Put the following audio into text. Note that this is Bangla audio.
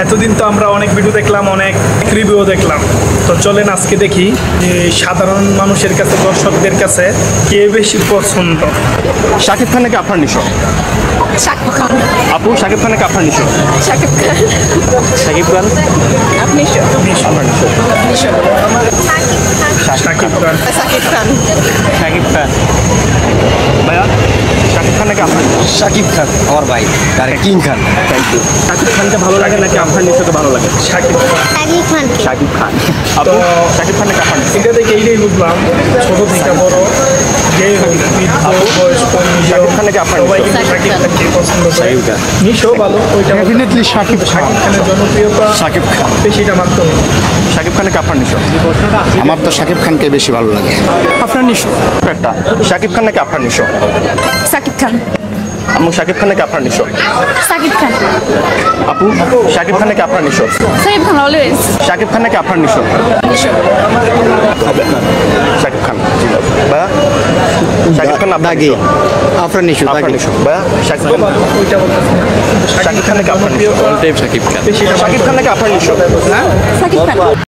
এতদিন তো আমরা অনেক ভিডিও দেখলাম, অনেক রিভিউ দেখলাম, তো চলেন আজকে দেখি যে সাধারণ মানুষের কাছে, দর্শকদের কাছে কে বেশি পছন্দ। শাকিব খান নাকি আফরান নিশো? শাকিব খান। আপু শাকিব খান নাকি আফরান নিশো? শাকিব খান। শাকিব খান আপনি আফরান নিশো। শাকিব খান। শাকিব খান। শাকিব খান। ভাইয়া শাকিব খান নাকি আফরান নিশো? শাকিব খান আমার ভাই আর king Khan. Thank you. Shakib খানকে ভালো লাগে নাকি আফরান নিশোকে ভালো লাগে? শাকিব খান। শাকিব খান। শাকিব খান। আপু শাকিব খান নাকি আফরান নিশো? এটা থেকে এইটাই বুঝলাম, ছোট থেকে বড় যে হোক, বৃদ্ধ, বয়স্ক, শাকিব খান নাকি আফরান সবাই নিশো? কিন্তু শাকিব খানকে পছন্দ করে। শাকিব খান। নিশো ভালো, ওইটা ডেফিনেটলি শাকিব খান। শাকিব খানের জনপ্রিয়তা শাকিব খান। বেশিটা মাধ্যমে। শাকিব খান নাকি আফরান নিশো? আমার তো শাকিব খানকে বেশি ভালো লাগে। আফরান নিশো। একটা শাকিব খান নাকি আফরান নিশো? শাকিব খান। আম্মু শাকিব খান নাকি আফরান নিশো? শাকিব খান। আপু শাকিব খান নাকি আফরান নিশো? শাকিব খান অলওয়েজ। শাকিব খান নাকি আফরান নিশো? শাকিব খান। ভাইয়া শাকিব খান আফরান নিশো? আফরান নিশো। আফরান নিশো। ভাইয়া শাকিব খান। ভালো, ওইটা বলতেছি। শাকিব খান নাকি আফরান নিশো? জনপ্রিয়তা শাকিব খান। বেশিটা শাকিব খান নাকি আফরান নিশো? শাকিব খান।